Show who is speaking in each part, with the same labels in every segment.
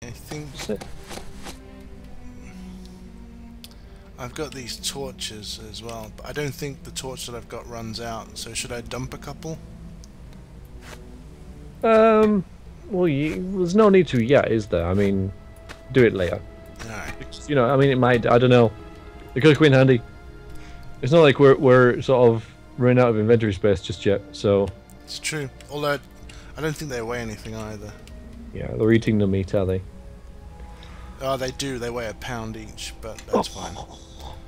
Speaker 1: I think
Speaker 2: So,
Speaker 1: I've got these torches as well, but I don't think the torch that I've got runs out, so should I dump a couple?
Speaker 2: well, there's no need to yet, is there? I mean, do it later.
Speaker 1: Alright.
Speaker 2: You know, I mean, it might. I don't know. It could come in handy. It's not like we're sort of running out of inventory space just yet. So
Speaker 1: It's true. Although I don't think they weigh anything either.
Speaker 2: yeah, they're eating the meat, are they?
Speaker 1: Oh, they do. They weigh a pound each, but that's fine.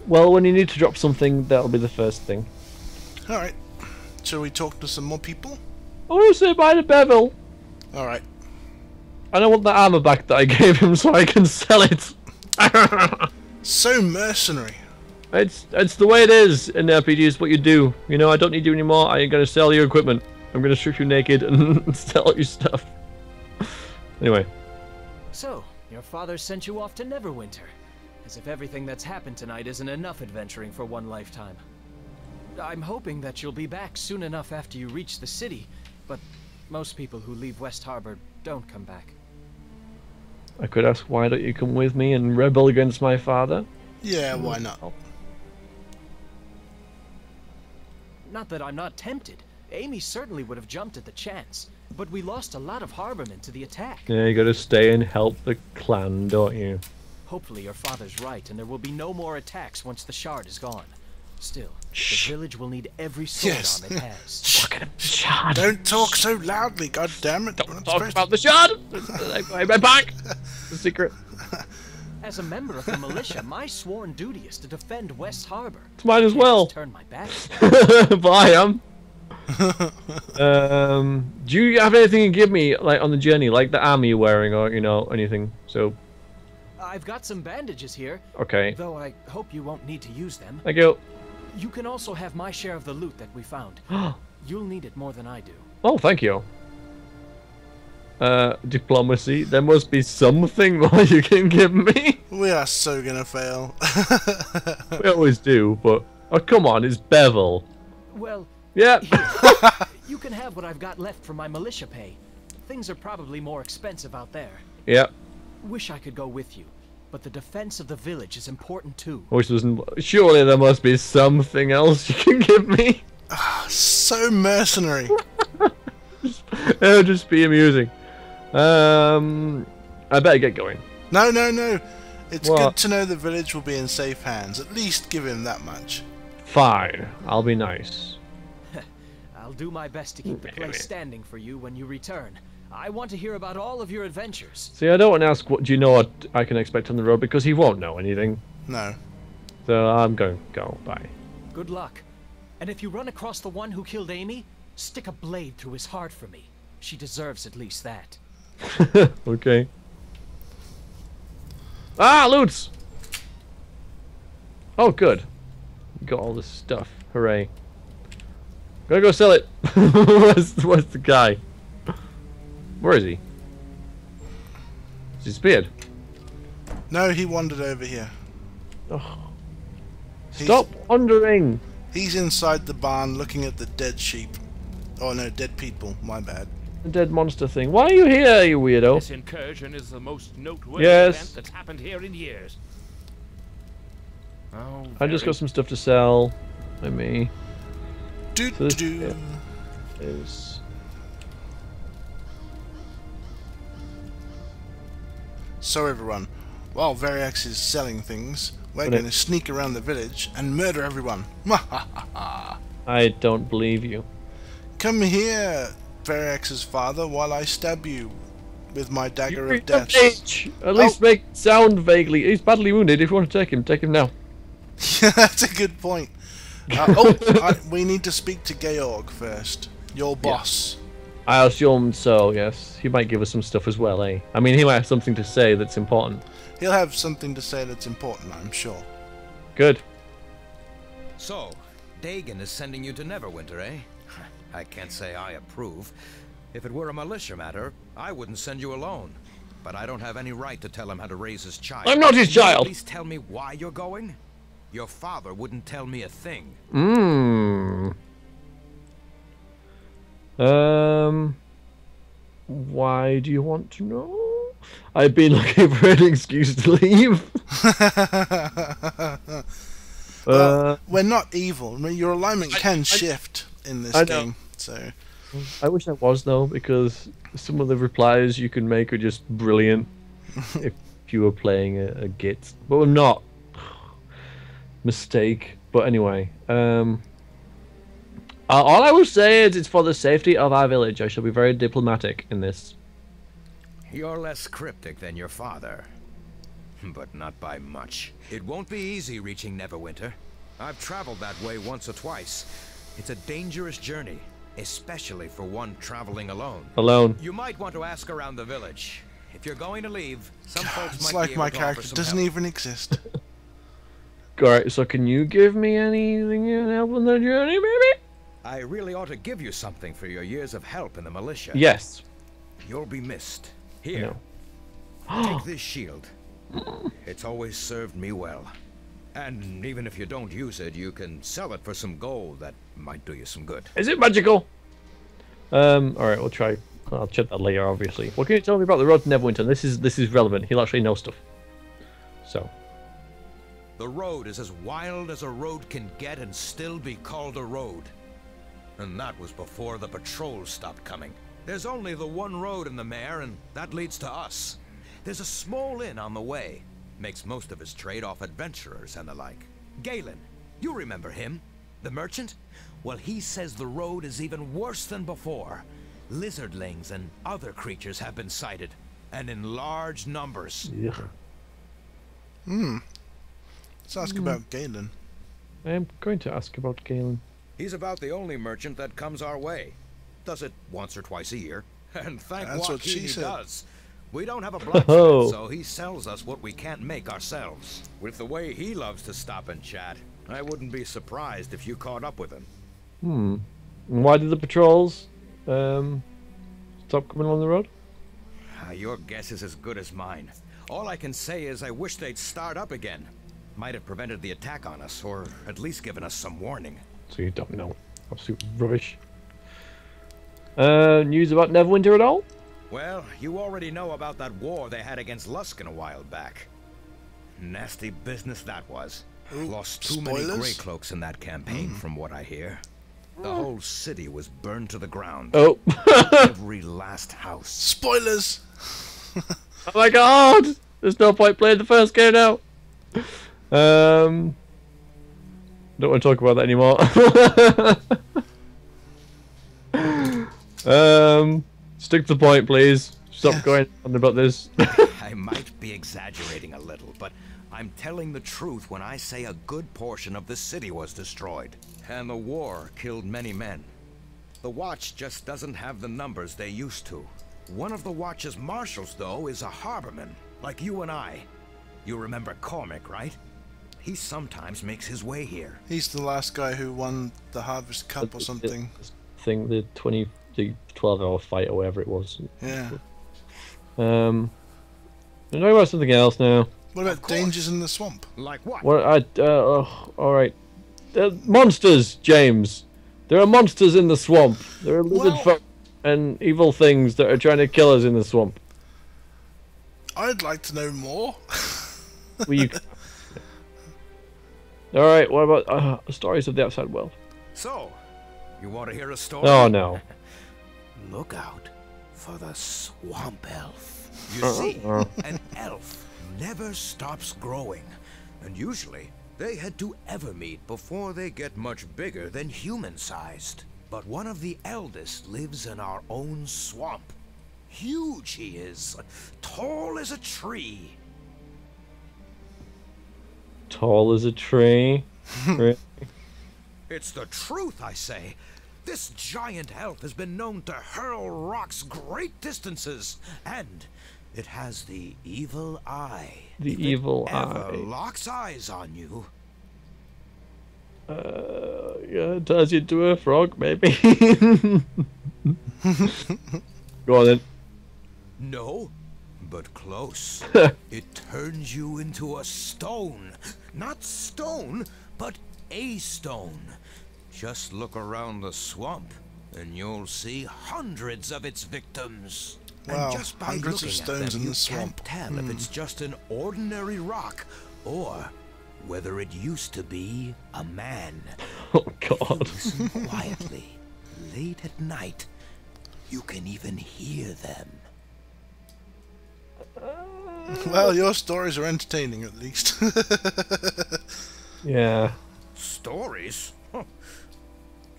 Speaker 2: Well, when you need to drop something, that'll be the first thing.
Speaker 1: Alright. Shall we talk to some more people?
Speaker 2: I want to say bye to Bevel.
Speaker 1: Alright.
Speaker 2: And I want the armor back that I gave him so I can sell it.
Speaker 1: So mercenary.
Speaker 2: It's the way it is in RPGs. What you do, you know. I don't need you anymore. I ain't gonna sell your equipment. I'm gonna strip you naked and sell your stuff. Anyway.
Speaker 3: So, your father sent you off to Neverwinter. As if everything that's happened tonight isn't enough adventuring for one lifetime. I'm hoping that you'll be back soon enough after you reach the city, but most people who leave West Harbor don't come back.
Speaker 2: I could ask, why don't you come with me and rebel against my father?
Speaker 1: Yeah, why not?
Speaker 3: Not that I'm not tempted. Amy certainly would have jumped at the chance, but we lost a lot of harbormen to the attack.
Speaker 2: Yeah, you gotta stay and help the clan, don't you?
Speaker 3: Hopefully your father's right, and there will be no more attacks once the shard is gone. Still,
Speaker 2: Shh.
Speaker 3: the village will need every sword
Speaker 1: Yes.
Speaker 3: arm it has.
Speaker 2: Look at him, shard.
Speaker 1: Don't talk so loudly, god damn it.
Speaker 2: Don't talk about the shard. I'm back. The secret.
Speaker 3: As a member of the militia, my sworn duty is to defend West Harbor.
Speaker 2: It's mine as
Speaker 3: Can't
Speaker 2: well.
Speaker 3: just turn my back.
Speaker 2: But I am. Do you have anything to give me, like on the journey, like the armor you're wearing, or you know anything? So.
Speaker 3: I've got some bandages here,
Speaker 2: Okay.
Speaker 3: though I hope you won't need to use them.
Speaker 2: Thank you.
Speaker 3: You can also have my share of the loot that we found. You'll need it more than I do.
Speaker 2: Oh, thank you. Diplomacy. There must be something more you can give me.
Speaker 1: We are so gonna fail.
Speaker 2: We always do, but oh come on, it's Bevel.
Speaker 3: Well,
Speaker 2: Yeah.
Speaker 3: you can have what I've got left from my militia pay. Things are probably more expensive out there.
Speaker 2: Yeah.
Speaker 3: Wish I could go with you, but the defense of the village is important too.
Speaker 2: Which doesn't. Surely there must be something else you can give me.
Speaker 1: So mercenary.
Speaker 2: It'll just be amusing. I better get going.
Speaker 1: No, no, no. It's
Speaker 2: What?
Speaker 1: good to know the village will be in safe hands. At least give him that much.
Speaker 2: Fine. I'll be nice.
Speaker 3: I'll do my best to keep the place standing for you when you return. I want to hear about all of your adventures.
Speaker 2: See, I don't want to ask what do you know what I can expect on the road because he won't know anything.
Speaker 1: No.
Speaker 2: So I'm going to go. Bye.
Speaker 3: Good luck. And if you run across the one who killed Amy, stick a blade through his heart for me. She deserves at least that.
Speaker 2: Okay. Ah, loots! Oh, good. Got all this stuff. Hooray. Gotta go sell it. where's the guy? Where is he? He's disappeared.
Speaker 1: No, he wandered over here.
Speaker 2: Oh. Stop wandering!
Speaker 1: He's inside the barn looking at the dead sheep. Oh no, dead people. My bad.
Speaker 2: The dead monster thing. Why are you here, you weirdo?
Speaker 4: This incursion is the most noteworthy
Speaker 2: Yes.
Speaker 4: event that's happened here in years. Oh,
Speaker 2: I just
Speaker 4: very
Speaker 2: got some stuff to sell. By me.
Speaker 1: Do
Speaker 2: So this
Speaker 1: do.
Speaker 2: is.
Speaker 1: So everyone, while Veriax is selling things, we're
Speaker 2: But
Speaker 1: going to sneak around the village and murder everyone.
Speaker 2: I don't believe you.
Speaker 1: Come here, Veriax's father, while I stab you with my dagger
Speaker 2: You're
Speaker 1: of death.
Speaker 2: At least make it sound vaguely. He's badly wounded. If you want to take him now.
Speaker 1: That's a good point. We need to speak to Georg first. Your boss.
Speaker 2: I assume so, yes. He might give us some stuff as well, eh? I mean, he might have something to say that's important.
Speaker 1: He'll have something to say that's important, I'm sure.
Speaker 2: Good.
Speaker 5: So, Dagon is sending you to Neverwinter, eh? I can't say I approve. If it were a militia matter, I wouldn't send you alone. But I don't have any right to tell him how to raise his child.
Speaker 2: I'm not his
Speaker 5: Can you
Speaker 2: child!
Speaker 5: At least tell me why you're going? Your father wouldn't tell me a thing.
Speaker 2: Why do you want to know? I've been looking for an excuse to leave.
Speaker 1: We're not evil. I mean, your alignment can shift in this game. So
Speaker 2: I wish I was though, because some of the replies you can make are just brilliant. If you were playing a Git, but I'm not. Mistake. But anyway, all I will say is it's for the safety of our village. I shall be very diplomatic in this.
Speaker 5: You're less cryptic than your father, but not by much. It won't be easy reaching Neverwinter. I've traveled that way once or twice. It's a dangerous journey, especially for one traveling alone.
Speaker 2: You
Speaker 5: might want to ask around the village. If you're going to leave, some folks
Speaker 1: it's
Speaker 5: might
Speaker 1: like
Speaker 5: be
Speaker 1: my
Speaker 5: able to offer
Speaker 1: character
Speaker 5: some
Speaker 1: doesn't
Speaker 5: help.
Speaker 1: even exist.
Speaker 2: Alright, so can you give me anything to help on the journey, maybe?
Speaker 5: I really ought to give you something for your years of help in the militia.
Speaker 2: Yes.
Speaker 5: You'll be missed. Here,
Speaker 2: No.
Speaker 5: take this shield. It's always served me well. And even if you don't use it, you can sell it for some gold. That might do you some good.
Speaker 2: Is it magical? Alright, we'll try. I'll check that later, obviously. What can you tell me about the road to Neverwinter? This is relevant. He'll actually know stuff. So.
Speaker 5: The road is as wild as a road can get and still be called a road. And that was before the patrols stopped coming. There's only the one road in the mare, and that leads to us. There's a small inn on the way. Makes most of his trade off adventurers and the like. Galen, you remember him? The merchant? Well, he says the road is even worse than before. Lizardlings and other creatures have been sighted, and in large numbers.
Speaker 2: Yeah.
Speaker 1: Let's ask about Galen.
Speaker 2: I am going to ask about Galen.
Speaker 5: He's about the only merchant that comes our way. Does it once or twice a year. And thank
Speaker 1: That's what she
Speaker 5: Joaquin he
Speaker 1: said.
Speaker 5: does. We don't have a blacksmith,
Speaker 2: Oh.
Speaker 5: so he sells us what we can't make ourselves. With the way he loves to stop and chat, I wouldn't be surprised if you caught up with him.
Speaker 2: And why did the patrols stop coming on the road?
Speaker 5: Your guess is as good as mine. All I can say is I wish they'd start up again. Might have prevented the attack on us, or at least given us some warning.
Speaker 2: So you don't know. Absolute rubbish. News about Neverwinter at all?
Speaker 5: Well, you already know about that war they had against Luskan a while back. Nasty business that was.
Speaker 1: Ooh,
Speaker 5: Lost too many Grey
Speaker 1: spoilers?
Speaker 5: Cloaks in that campaign, from what I hear. The whole city was burned to the ground.
Speaker 2: Oh.
Speaker 5: Every last house.
Speaker 1: Spoilers!
Speaker 2: Oh my god! There's no point playing the first game now. Don't want to talk about that anymore. Stick to the point, please. Stop going on about this.
Speaker 5: I might be exaggerating a little, but I'm telling the truth when I say a good portion of the city was destroyed. And the war killed many men. The Watch just doesn't have the numbers they used to. One of the Watch's marshals, though, is a harborman, like you and I. You remember Cormac, right? He sometimes makes his way here.
Speaker 1: He's the last guy who won the Harvest Cup or something.
Speaker 2: Thing, the 12-hour fight or whatever it was.
Speaker 1: Yeah.
Speaker 2: I'm talking about something else now.
Speaker 1: What about
Speaker 5: course.
Speaker 1: dangers in the swamp?
Speaker 5: Like what?
Speaker 2: What? Alright. Monsters, James. There are monsters in the swamp. There are lizard folk and evil things that are trying to kill us in the swamp.
Speaker 1: I'd like to know more.
Speaker 2: Will you... Alright, what about stories of the outside world?
Speaker 5: So, you want to hear a story?
Speaker 2: Oh no.
Speaker 5: Look out for the swamp elf. You see, an elf never stops growing, and usually they head to Evermeet before they get much bigger than human-sized. But one of the eldest lives in our own swamp. Huge he is, tall as a tree.
Speaker 2: Tall as a tree. Really?
Speaker 5: It's the truth, I say. This giant elf has been known to hurl rocks great distances, and it has the evil eye.
Speaker 2: The
Speaker 5: If
Speaker 2: evil
Speaker 5: it ever
Speaker 2: eye.
Speaker 5: locks eyes on you.
Speaker 2: Yeah, it turns you into a frog, maybe. Go on then.
Speaker 5: No, but close. It turns you into a stone. Not stone, but a stone. Just look around the swamp, and you'll see hundreds of its victims.
Speaker 1: Wow,
Speaker 5: and just by
Speaker 1: hundreds of
Speaker 5: looking at
Speaker 1: stones
Speaker 5: them,
Speaker 1: in
Speaker 5: you
Speaker 1: the swamp.
Speaker 5: can't tell if it's just an ordinary rock or whether it used to be a man.
Speaker 2: Oh
Speaker 5: If you
Speaker 2: God.
Speaker 5: listen quietly, late at night, you can even hear them.
Speaker 1: Well, your stories are entertaining, at least.
Speaker 2: Yeah.
Speaker 5: Stories? Huh.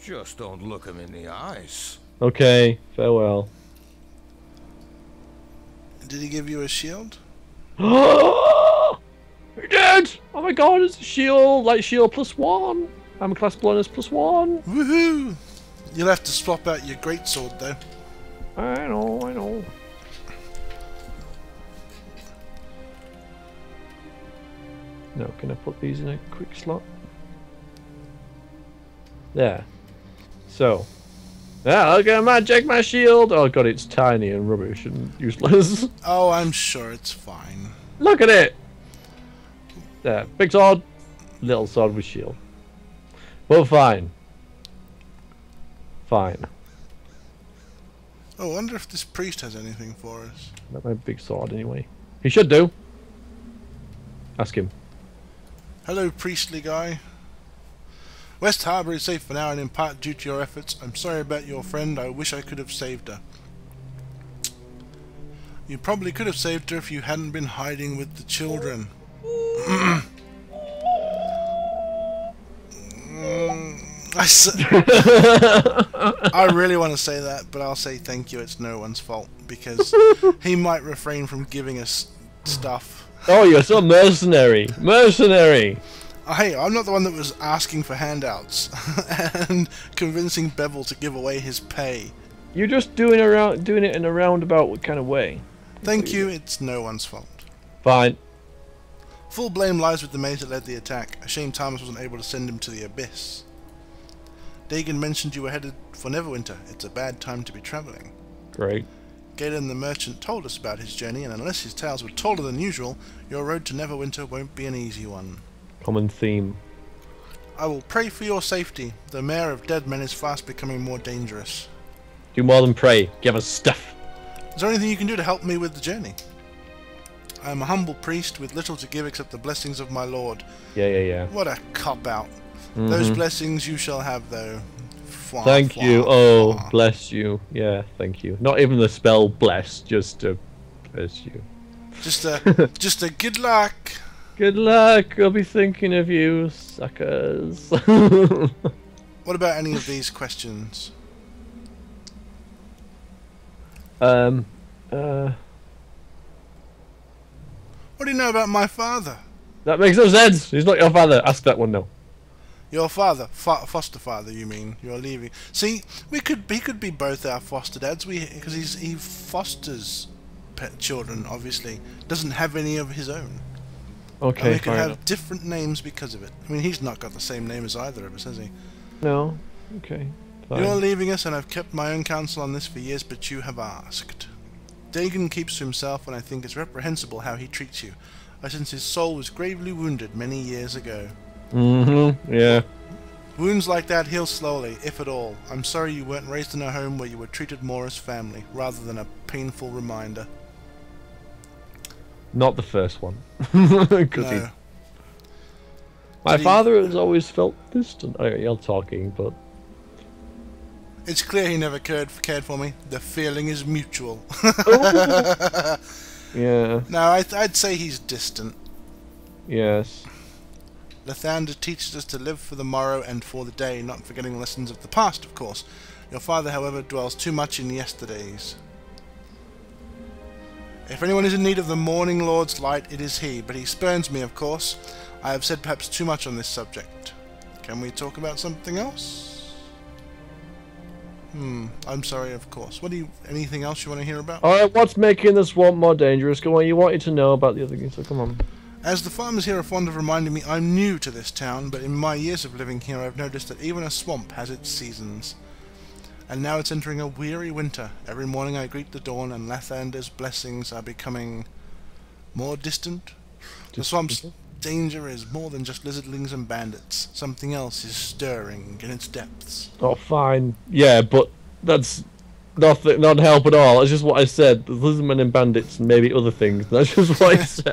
Speaker 5: Just don't look him in the eyes.
Speaker 2: Okay. Farewell.
Speaker 1: Did he give you a shield?
Speaker 2: He did! Oh my God! It's a shield. Light shield +1. Armor class blindness +1.
Speaker 1: Woohoo! You'll have to swap out your greatsword, though.
Speaker 2: I know. I know. Now, can I put these in a quick slot? There. So. Ah, look at my shield! Oh God, it's tiny and rubbish and useless.
Speaker 1: Oh, I'm sure it's fine.
Speaker 2: Look at it! There. Big sword, little sword with shield. Well, fine. Fine.
Speaker 1: Oh, I wonder if this priest has anything for us.
Speaker 2: Not my big sword anyway. He should do. Ask him.
Speaker 1: Hello, priestly guy. West Harbour is safe for now, and in part due to your efforts. I'm sorry about your friend. I wish I could have saved her. You probably could have saved her if you hadn't been hiding with the children. I really want to say that, but I'll say thank you. It's no one's fault, because he might refrain from giving us stuff.
Speaker 2: Oh, you're so mercenary. Mercenary.
Speaker 1: Hey, I'm not the one that was asking for handouts and convincing Bevel to give away his pay.
Speaker 2: You're just doing it in a roundabout kind of way.
Speaker 1: Thank you, it's no one's fault.
Speaker 2: Fine.
Speaker 1: Full blame lies with the mage that led the attack. A shame Thomas wasn't able to send him to the abyss. Dagon mentioned you were headed for Neverwinter. It's a bad time to be travelling.
Speaker 2: Great.
Speaker 1: Galen the merchant told us about his journey, and unless his tales were taller than usual, your road to Neverwinter won't be an easy one.
Speaker 2: Common theme.
Speaker 1: I will pray for your safety. The Mayor of Dead Men is fast becoming more dangerous.
Speaker 2: Do more than pray. Give us stuff.
Speaker 1: Is there anything you can do to help me with the journey? I am a humble priest with little to give except the blessings of my lord.
Speaker 2: Yeah.
Speaker 1: What a cop-out. Those blessings you shall have, though. Fwah,
Speaker 2: Thank
Speaker 1: fwah,
Speaker 2: you. Oh,
Speaker 1: fwah.
Speaker 2: bless you. Yeah, thank you. Not even the spell bless, just to bless you.
Speaker 1: Just a good luck.
Speaker 2: Good luck. I'll be thinking of you, suckers.
Speaker 1: What about any of these questions?
Speaker 2: What
Speaker 1: What do you know about my father?
Speaker 2: That makes no sense. He's not your father. Ask that one now.
Speaker 1: Your father, foster father, you mean? You're leaving. See, he could be both our foster dads. Because he fosters pet children. Obviously, doesn't have any of his own.
Speaker 2: Okay,
Speaker 1: And we could
Speaker 2: fair
Speaker 1: have
Speaker 2: enough.
Speaker 1: different names because of it. I mean, he's not got the same name as either of us, has he?
Speaker 2: No. Okay. Fine.
Speaker 1: You're leaving us, and I've kept my own counsel on this for years, but you have asked. Dagon keeps to himself, and I think it's reprehensible how he treats you. I sense his soul was gravely wounded many years ago.
Speaker 2: Yeah.
Speaker 1: Wounds like that heal slowly, if at all. I'm sorry you weren't raised in a home where you were treated more as family, rather than a painful reminder.
Speaker 2: Not the first one. 'Cause
Speaker 1: No.
Speaker 2: my
Speaker 1: Did he-
Speaker 2: father has always felt distant. Oh, you're talking, but
Speaker 1: It's clear he never cared for me. The feeling is mutual.
Speaker 2: yeah.
Speaker 1: No, I'd say he's distant.
Speaker 2: Yes.
Speaker 1: Lathander teaches us to live for the morrow and for the day, not forgetting lessons of the past, of course. Your father, however, dwells too much in yesterdays. If anyone is in need of the morning lord's light, it is he, but he spurns me, of course. I have said perhaps too much on this subject. Can we talk about something else? I'm sorry, of course. Anything else you want to hear about?
Speaker 2: Alright, what's making the swamp more dangerous? Go on, you wanted to know about the other things, so come on.
Speaker 1: As the farmers here are fond of reminding me, I'm new to this town, but in my years of living here I've noticed that even a swamp has its seasons. And now it's entering a weary winter. Every morning I greet the dawn, and Lathander's blessings are becoming more distant. The swamp's danger is more than just lizardlings and bandits. Something else is stirring in its depths.
Speaker 2: Oh, fine. Yeah, but that's nothing, not help at all. That's just what I said. The lizardmen and bandits, and maybe other things. That's just what I said.